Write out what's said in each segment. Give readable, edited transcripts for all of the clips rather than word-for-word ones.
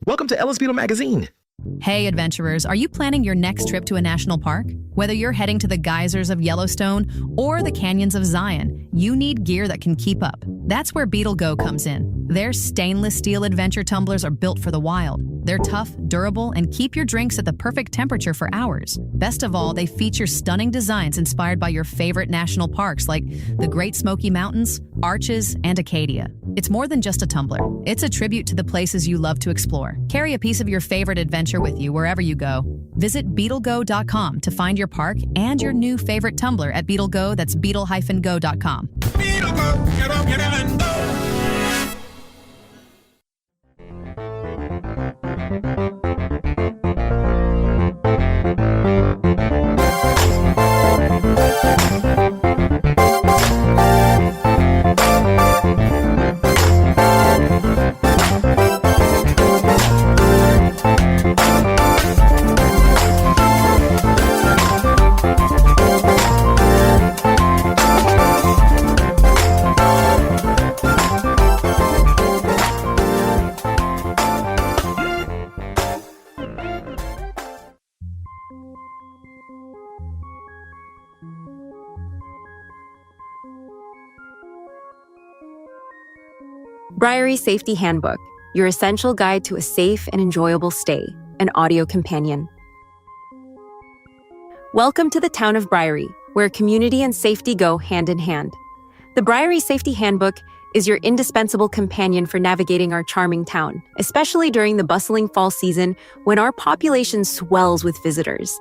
Welcome to Ellis Beetle Magazine. Hey, adventurers, are you planning your next trip to a national park? Whether you're heading to the geysers of Yellowstone or the canyons of Zion, you need gear that can keep up. That's where Beetle Go comes in. Their stainless steel adventure tumblers are built for the wild. They're tough, durable, and keep your drinks at the perfect temperature for hours. Best of all, they feature stunning designs inspired by your favorite national parks like the Great Smoky Mountains, Arches, and Acadia. It's more than just a tumbler. It's a tribute to the places you love to explore. Carry a piece of your favorite adventure with you wherever you go. Visit BeetleGo.com to find your park and your new favorite tumbler at BeetleGo. That's beetle-go.com. Beetle Go, get up and go. Brierie Safety Handbook, your essential guide to a safe and enjoyable stay, an audio companion. Welcome to the town of Brierie, where community and safety go hand in hand. The Brierie Safety Handbook is your indispensable companion for navigating our charming town, especially during the bustling fall season when our population swells with visitors.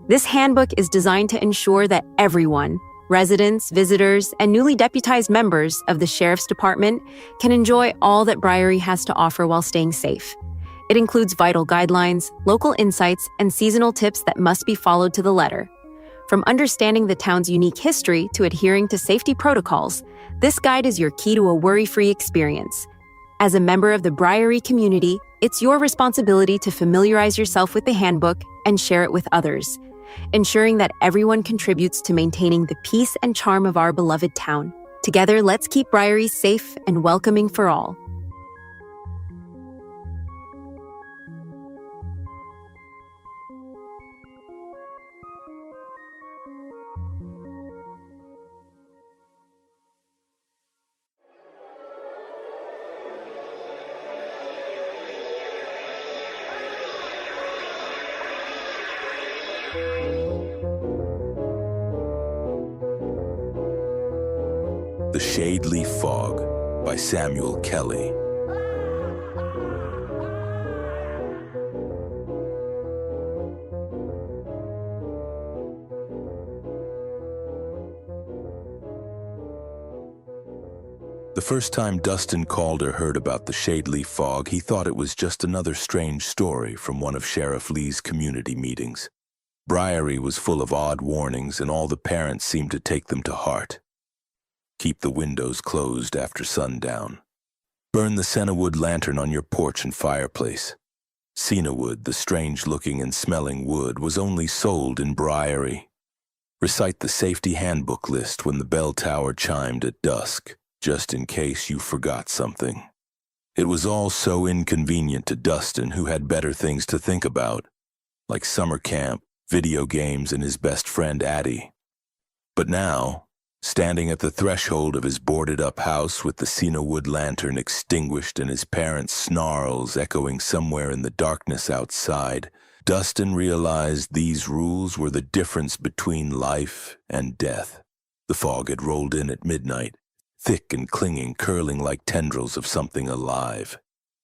This handbook is designed to ensure that everyone, residents, visitors, and newly deputized members of the Sheriff's Department can enjoy all that Brierie has to offer while staying safe. It includes vital guidelines, local insights, and seasonal tips that must be followed to the letter. From understanding the town's unique history to adhering to safety protocols, this guide is your key to a worry-free experience. As a member of the Brierie community, it's your responsibility to familiarize yourself with the handbook and share it with others, ensuring that everyone contributes to maintaining the peace and charm of our beloved town. Together, let's keep Brierie safe and welcoming for all. The Shadeleaf Fog by Samuel Kelly. The first time Dustin Calder heard about the Shadeleaf Fog, he thought it was just another strange story from one of Sheriff Lee's community meetings. Brierie was full of odd warnings, and all the parents seemed to take them to heart. Keep the windows closed after sundown. Burn the senna-wood lantern on your porch and fireplace. Senna-wood, the strange-looking and smelling wood, was only sold in Brierie. Recite the safety handbook list when the bell tower chimed at dusk, just in case you forgot something. It was all so inconvenient to Dustin, who had better things to think about, like summer camp, video games, and his best friend Addie. But now, standing at the threshold of his boarded-up house with the senna-wood lantern extinguished and his parents' snarls echoing somewhere in the darkness outside, Dustin realized these rules were the difference between life and death. The fog had rolled in at midnight, thick and clinging, curling like tendrils of something alive.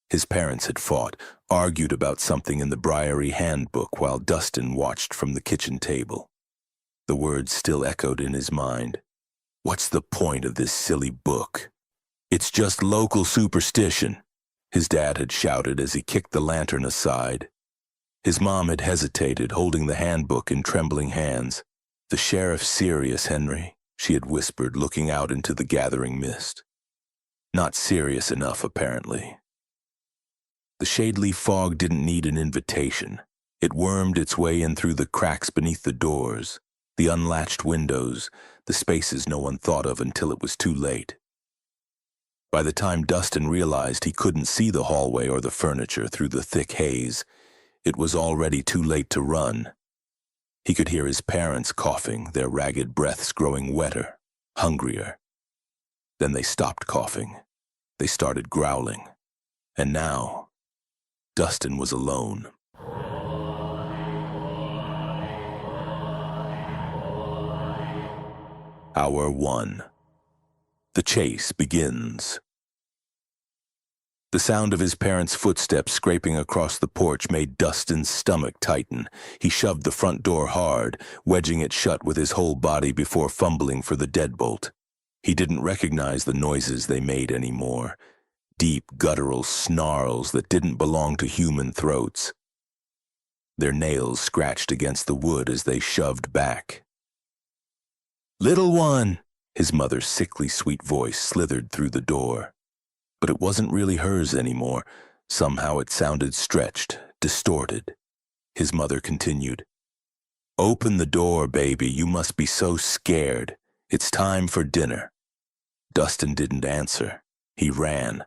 His parents had fought, argued about something in the Brierie handbook while Dustin watched from the kitchen table. The words still echoed in his mind. What's the point of this silly book? It's just local superstition, his dad had shouted as he kicked the lantern aside. His mom had hesitated, holding the handbook in trembling hands. The sheriff's serious, Henry, she had whispered, looking out into the gathering mist. Not serious enough, apparently. The Shadeleaf Fog didn't need an invitation. It wormed its way in through the cracks beneath the doors, the unlatched windows, the spaces no one thought of until it was too late. By the time Dustin realized he couldn't see the hallway or the furniture through the thick haze, it was already too late to run. He could hear his parents coughing, their ragged breaths growing wetter, hungrier. Then they stopped coughing. They started growling. And now, Dustin was alone. Hour 1. The chase begins. The sound of his parents' footsteps scraping across the porch made Dustin's stomach tighten. He shoved the front door hard, wedging it shut with his whole body before fumbling for the deadbolt. He didn't recognize the noises they made anymore. Deep, guttural snarls that didn't belong to human throats. Their nails scratched against the wood as they shoved back. "Little one!" His mother's sickly sweet voice slithered through the door. But it wasn't really hers anymore. Somehow it sounded stretched, distorted. His mother continued, "Open the door, baby. You must be so scared. It's time for dinner." Dustin didn't answer. He ran.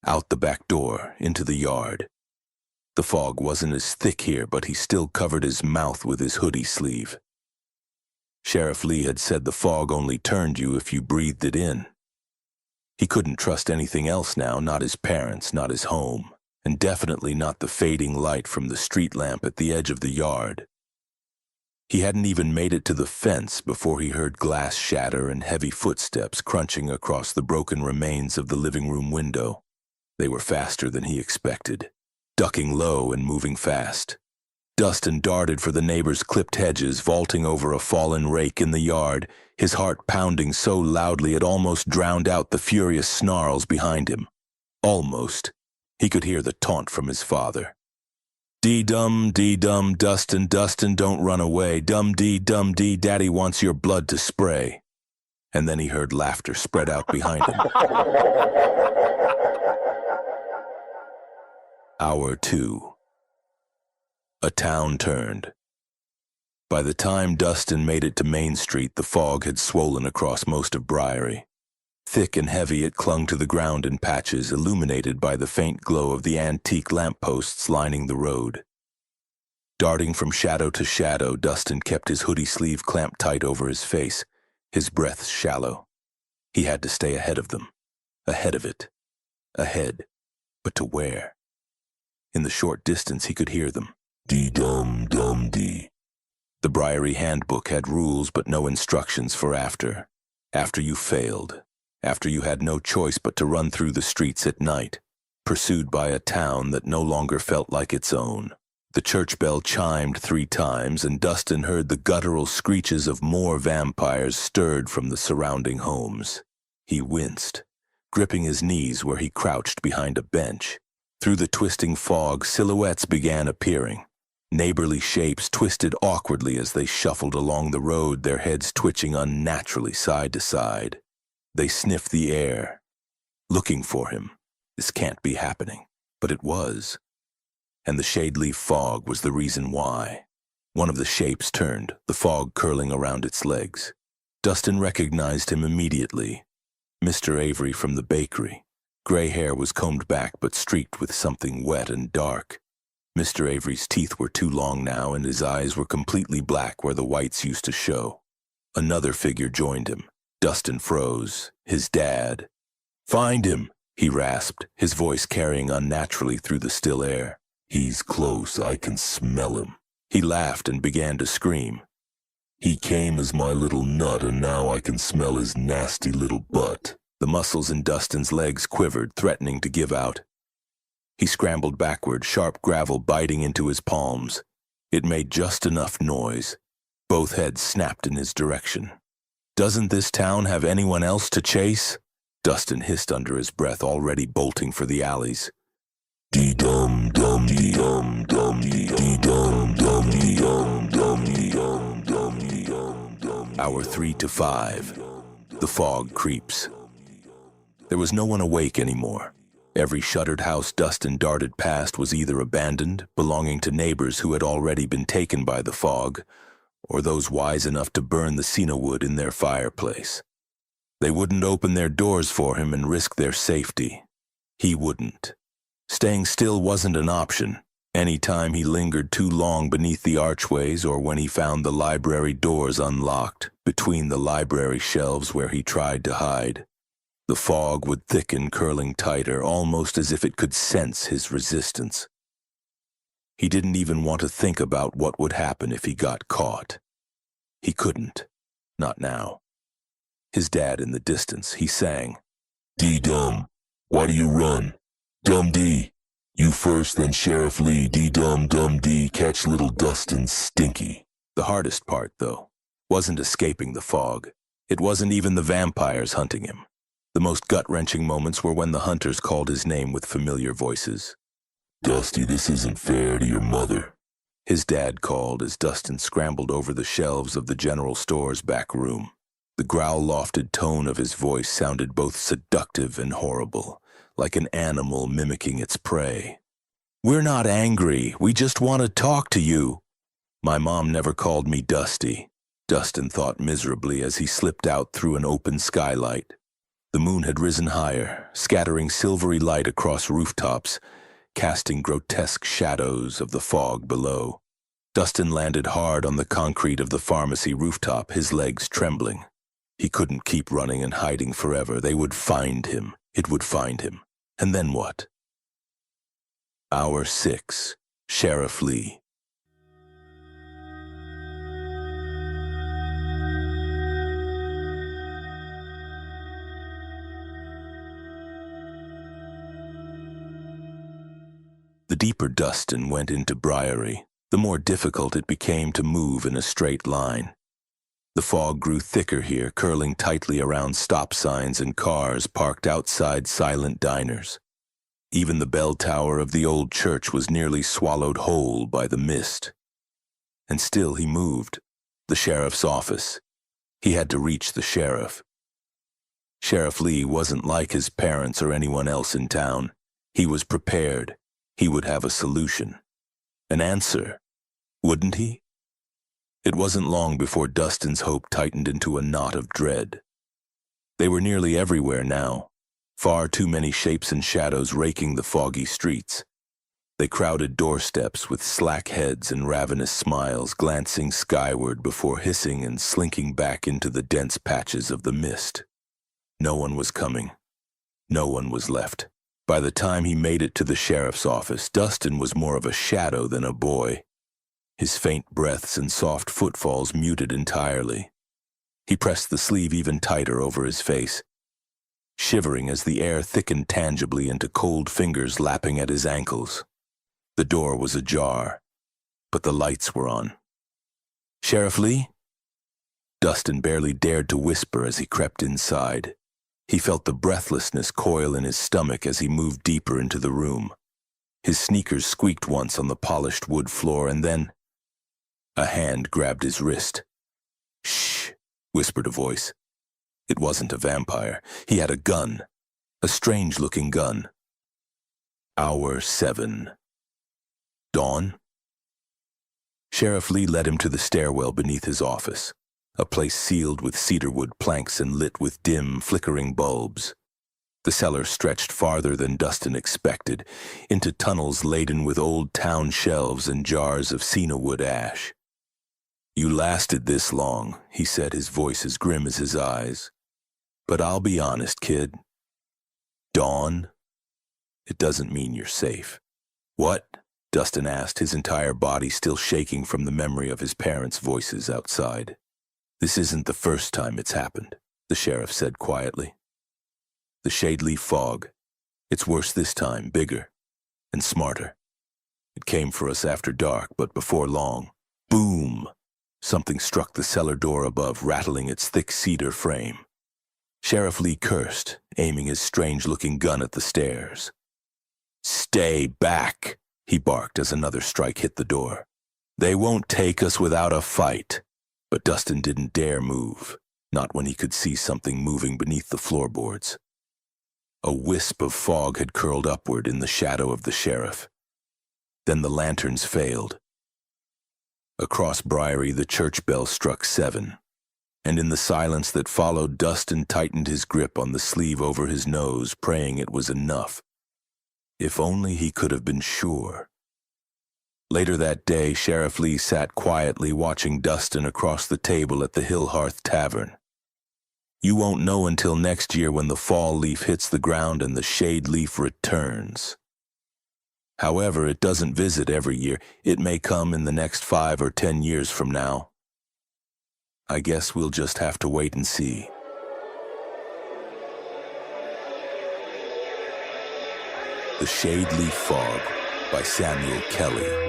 Out the back door, into the yard. The fog wasn't as thick here, but he still covered his mouth with his hoodie sleeve. Sheriff Lee had said the fog only turned you if you breathed it in. He couldn't trust anything else now, not his parents, not his home, and definitely not the fading light from the street lamp at the edge of the yard. He hadn't even made it to the fence before he heard glass shatter and heavy footsteps crunching across the broken remains of the living room window. They were faster than he expected, ducking low and moving fast. Dustin darted for the neighbor's clipped hedges, vaulting over a fallen rake in the yard, his heart pounding so loudly it almost drowned out the furious snarls behind him. Almost. He could hear the taunt from his father. Dee-dum, Dustin, Dustin, don't run away. Dum-dee, Daddy wants your blood to spray." And then he heard laughter spread out behind him. Hour 2. A town turned. By the time Dustin made it to Main Street, the fog had swollen across most of Brierie. Thick and heavy, it clung to the ground in patches, illuminated by the faint glow of the antique lampposts lining the road. Darting from shadow to shadow, Dustin kept his hoodie sleeve clamped tight over his face, his breath shallow. He had to stay ahead of them. Ahead of it. Ahead. But to where? In the short distance, he could hear them. Dee-dum-dum-dee. The Brierie handbook had rules but no instructions for after. After you failed. After you had no choice but to run through the streets at night, pursued by a town that no longer felt like its own. The church bell chimed 3 times, and Dustin heard the guttural screeches of more vampires stirred from the surrounding homes. He winced, gripping his knees where he crouched behind a bench. Through the twisting fog, silhouettes began appearing. Neighborly shapes twisted awkwardly as they shuffled along the road, their heads twitching unnaturally side to side. They sniffed the air, looking for him. This can't be happening. But it was. And the Shadeleaf fog was the reason why. One of the shapes turned, the fog curling around its legs. Dustin recognized him immediately. Mr. Avery from the bakery. Gray hair was combed back but streaked with something wet and dark. Mr. Avery's teeth were too long now, and his eyes were completely black where the whites used to show. Another figure joined him. Dustin froze. His dad. "Find him," he rasped, his voice carrying unnaturally through the still air. "He's close. I can smell him." He laughed and began to scream. "He came as my little nut, and now I can smell his nasty little butt." The muscles in Dustin's legs quivered, threatening to give out. He scrambled backward, sharp gravel biting into his palms. It made just enough noise. Both heads snapped in his direction. "Doesn't this town have anyone else to chase?" Dustin hissed under his breath, already bolting for the alleys. Hour 3 to 5. The fog creeps. There was no one awake anymore. Every shuttered house Dustin darted past was either abandoned, belonging to neighbors who had already been taken by the fog, or those wise enough to burn the cena wood in their fireplace. They wouldn't open their doors for him and risk their safety. He wouldn't. Staying still wasn't an option. Any time he lingered too long beneath the archways or when he found the library doors unlocked, between the library shelves where he tried to hide, the fog would thicken, curling tighter, almost as if it could sense his resistance. He didn't even want to think about what would happen if he got caught. He couldn't. Not now. His dad in the distance, he sang, D-Dum, why do you run? Dum-D, you first, then Sheriff Lee, D-Dum, Dum-D, catch little Dustin Stinky. The hardest part, though, wasn't escaping the fog. It wasn't even the vampires hunting him. The most gut-wrenching moments were when the hunters called his name with familiar voices. Dusty, this isn't fair to your mother. His dad called as Dustin scrambled over the shelves of the general store's back room. The growl-lofted tone of his voice sounded both seductive and horrible, like an animal mimicking its prey. "We're not angry, we just want to talk to you." My mom never called me Dusty, Dustin thought miserably as he slipped out through an open skylight. The moon had risen higher, scattering silvery light across rooftops, casting grotesque shadows of the fog below. Dustin landed hard on the concrete of the pharmacy rooftop, his legs trembling. He couldn't keep running and hiding forever. They would find him. It would find him. And then what? Hour 6. Sheriff Lee. The deeper Dustin went into Brierie, the more difficult it became to move in a straight line. The fog grew thicker here, curling tightly around stop signs and cars parked outside silent diners. Even the bell tower of the old church was nearly swallowed whole by the mist. And still he moved. The sheriff's office. He had to reach the sheriff. Sheriff Lee wasn't like his parents or anyone else in town. He was prepared. He would have a solution. An answer. Wouldn't he? It wasn't long before Dustin's hope tightened into a knot of dread. They were nearly everywhere now, far too many shapes and shadows raking the foggy streets. They crowded doorsteps with slack heads and ravenous smiles, glancing skyward before hissing and slinking back into the dense patches of the mist. No one was coming. No one was left. By the time he made it to the sheriff's office, Dustin was more of a shadow than a boy. His faint breaths and soft footfalls muted entirely. He pressed the sleeve even tighter over his face, shivering as the air thickened tangibly into cold fingers lapping at his ankles. The door was ajar, but the lights were on. "Sheriff Lee?" Dustin barely dared to whisper as he crept inside. He felt the breathlessness coil in his stomach as he moved deeper into the room. His sneakers squeaked once on the polished wood floor, and then a hand grabbed his wrist. "Shh," whispered a voice. It wasn't a vampire. He had a gun. A strange-looking gun. Hour 7. Dawn? Sheriff Lee led him to the stairwell beneath his office, a place sealed with cedarwood planks and lit with dim, flickering bulbs. The cellar stretched farther than Dustin expected, into tunnels laden with old town shelves and jars of cena-wood ash. "You lasted this long," he said, his voice as grim as his eyes. "But I'll be honest, kid. Dawn? It doesn't mean you're safe." "What?" Dustin asked, his entire body still shaking from the memory of his parents' voices outside. "This isn't the first time it's happened," the sheriff said quietly. "The Shadeleaf fog. It's worse this time, bigger and smarter. It came for us after dark, but before long, boom! Something struck the cellar door above, rattling its thick cedar frame. Sheriff Lee cursed, aiming his strange-looking gun at the stairs. "Stay back," he barked as another strike hit the door. "They won't take us without a fight." But Dustin didn't dare move, not when he could see something moving beneath the floorboards. A wisp of fog had curled upward in the shadow of the sheriff. Then the lanterns failed. Across Brierie, the church bell struck 7, and in the silence that followed, Dustin tightened his grip on the sleeve over his nose, praying it was enough. If only he could have been sure. Later that day, Sheriff Lee sat quietly watching Dustin across the table at the Hillhearth Tavern. You won't know until next year when the fall leaf hits the ground and the Shadeleaf returns. However, it doesn't visit every year. It may come in the next 5 or 10 years from now. I guess we'll just have to wait and see. The Shadeleaf Fog by Samuel Kelly.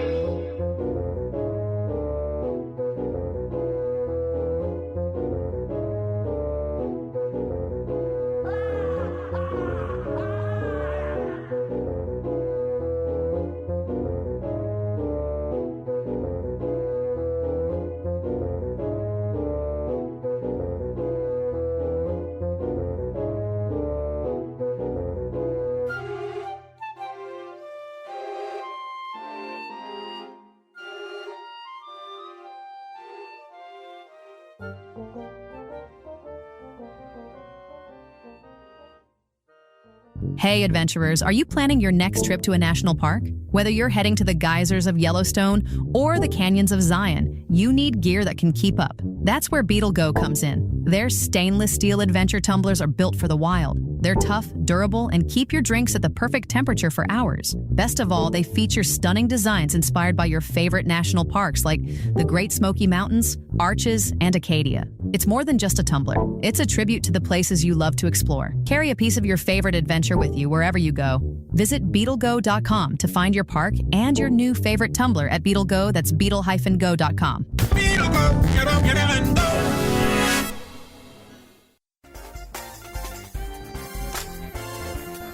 Hey adventurers, are you planning your next trip to a national park? Whether you're heading to the geysers of Yellowstone or the canyons of Zion, you need gear that can keep up. That's where Beetle Go comes in. Their stainless steel adventure tumblers are built for the wild. They're tough, durable, and keep your drinks at the perfect temperature for hours. Best of all, they feature stunning designs inspired by your favorite national parks like the Great Smoky Mountains, Arches, and Acadia. It's more than just a tumbler. It's a tribute to the places you love to explore. Carry a piece of your favorite adventure with you wherever you go. Visit BeetleGo.com to find your park and your new favorite tumbler at BeetleGo. That's beetle-go.com. Beetle go, get up, get in and go.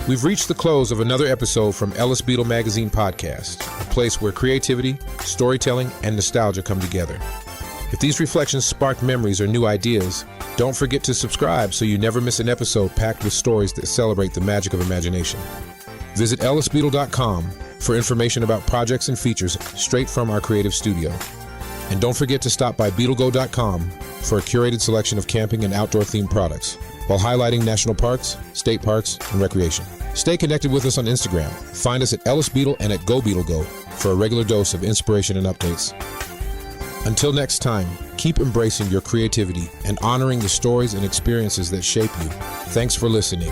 We've reached the close of another episode from Ellis Beetle Magazine Podcast, a place where creativity, storytelling, and nostalgia come together. If these reflections spark memories or new ideas, don't forget to subscribe so you never miss an episode packed with stories that celebrate the magic of imagination. Visit ellisbeetle.com for information about projects and features straight from our creative studio. And don't forget to stop by BeetleGo.com for a curated selection of camping and outdoor-themed products, while highlighting national parks, state parks, and recreation. Stay connected with us on Instagram. Find us at Ellis Beetle and at Go Beetle Go for a regular dose of inspiration and updates. Until next time, keep embracing your creativity and honoring the stories and experiences that shape you. Thanks for listening.